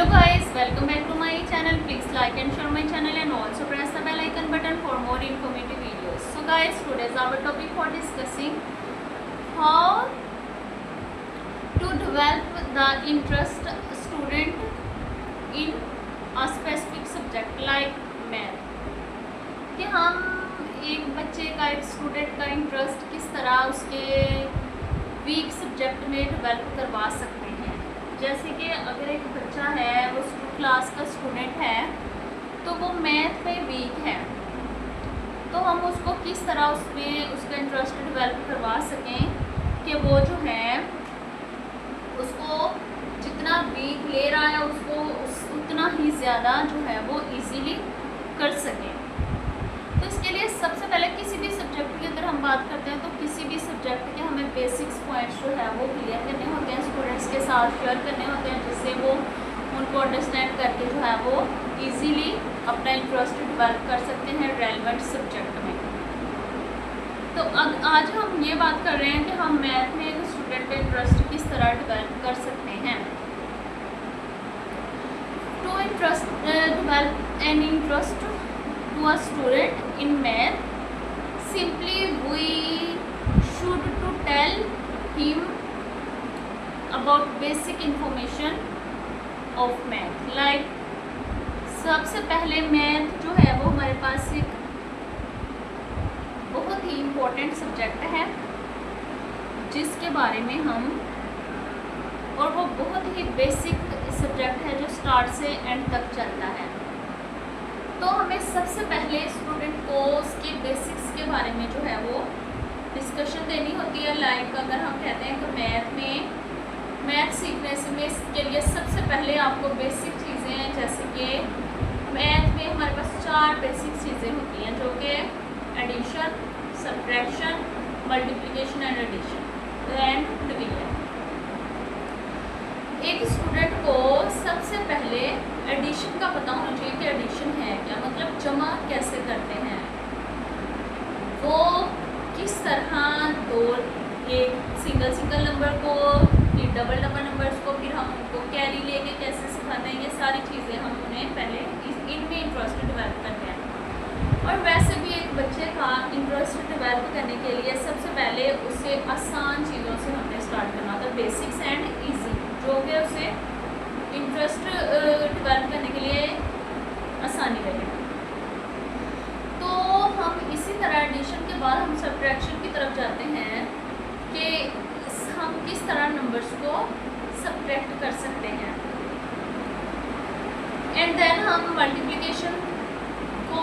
Hello guys, welcome back to my channel. Please like and share my channel and also press the bell icon button for more informative videos. So guys, today's our topic for discussing how to develop the interest student in a specific subject like math. कि हम एक बच्चे का, एक student का interest किस तरह उसके वीक सब्जेक्ट में डेवलप करवा सकते हैं। जैसे कि अगर एक बच्चा है, वो क्लास का स्टूडेंट है, तो वो मैथ में वीक है, तो हम उसको किस तरह उसमें उसका इंटरेस्ट डेवलप करवा सकें कि वो जो है उसको जितना वीक ले रहा है उसको उतना ही ज़्यादा जो है वो इजीली कर सकें। तो इसके लिए सबसे पहले किसी भी सब्जेक्ट की अगर हम बात करते हैं तो किसी भी सब्जेक्ट के हमें बेसिक्स पॉइंट्स जो है वो क्लियर करने होते हैं, स्टूडेंट्स के साथ शेयर करने होते हैं, जिससे वो उनको अंडरस्टैंड करके जो है वो इजीली अपना इंटरेस्ट डेवलप कर सकते हैं रेलेवेंट सब्जेक्ट में। तो आज हम ये बात कर रहे हैं कि हम मैथ में एक स्टूडेंट का इंटरेस्ट किस तरह डेवलप कर सकते हैं। To develop an interest to a student in math, simply we should to tell him about basic information of math. Like सबसे पहले मैथ जो है वो हमारे पास एक बहुत ही इम्पोर्टेंट सब्जेक्ट है जिसके बारे में हम, और वो बहुत ही बेसिक सब्जेक्ट है जो स्टार्ट से एंड तक चलता है। तो हमें सबसे पहले स्टूडेंट को उसके बेसिक्स के बारे में जो है वो डिस्कशन देनी होती है। लाइक अगर हम कहते हैं कि मैथ सीखने से में इसके लिए सबसे पहले आपको बेसिक चीज़ें हैं, जैसे कि मैथ में हमारे पास 4 बेसिक चीज़ें होती हैं जो कि addition, subtraction, multiplication and division. एक स्टूडेंट को सबसे पहले एडिशन का पता होना चाहिए कि एडिशन है क्या, मतलब जमा कैसे करते हैं, वो किस तरह दो एक सिंगल नंबर को, फिर डबल नंबर्स को, फिर हम उनको कैरी लेके कैसे सिखाते हैं, ये सारी चीज़ें हम उन्हें पहले इनमें इंटरेस्ट डेवलप करते हैं। और वैसे भी एक बच्चे का इंटरेस्ट डेवलप करने के लिए सबसे पहले उसे आसान चीज़ों से हमने स्टार्ट करना होता है, बेसिक्स एंड ईजी, जो कि उसे इंटरेस्ट डेवलप करने के लिए आसानी लगे। तो हम इसी तरह एडिशन के बाद हम सब्ट्रैक्शन की तरफ जाते हैं कि हम किस तरह नंबर्स को सब्ट्रैक्ट कर सकते हैं। एंड देन हम मल्टीप्लिकेशन को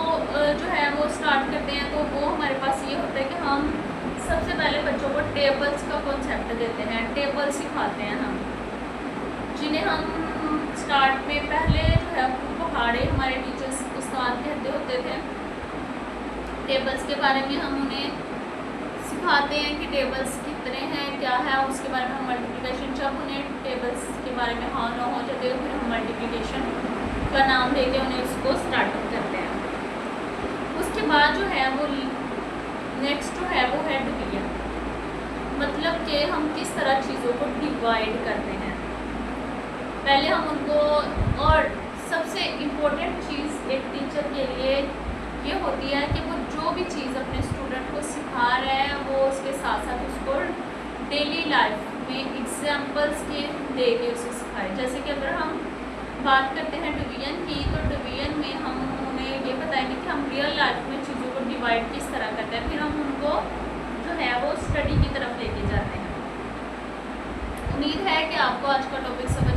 जो है वो स्टार्ट करते हैं। तो वो हमारे पास ये होता है कि हम सबसे पहले बच्चों को टेबल्स का कॉन्सेप्ट देते हैं, टेबल सिखाते हैं हम, जिन्हें हम स्टार्ट में पहले जो है पहाड़े हमारे टीचर्स उस्ताद कहते होते थे। टेबल्स के बारे में हम उन्हें सिखाते हैं कि टेबल्स कितने हैं, क्या है, उसके बारे में हम मल्टीप्लिकेशन, जब उन्हें टेबल्स के बारे में हाँ ना हो जाते हैं फिर हम मल्टीप्लिकेशन का नाम देके उन्हें उसको स्टार्टअप करते हैं। उसके बाद जो है वो नेक्स्ट जो है वो है डिवीजन, मतलब कि हम किस तरह चीज़ों को डिवाइड करते हैं। पहले हम उनको, और सबसे इम्पोर्टेंट चीज़ एक टीचर के लिए ये होती है कि वो जो भी चीज़ अपने स्टूडेंट को सिखा रहे हैं वो उसके साथ साथ उसको डेली लाइफ में एग्जांपल्स के दे के उसे सिखाए। जैसे कि अगर हम बात करते हैं डिवीजन की, तो डिवीजन में हम उन्हें ये बताएंगे कि हम रियल लाइफ में चीज़ों को डिवाइड किस तरह करते हैं, फिर हम उनको जो है वो स्टडी की तरफ लेके जाते हैं। उम्मीद है कि आपको आज का टॉपिक समझ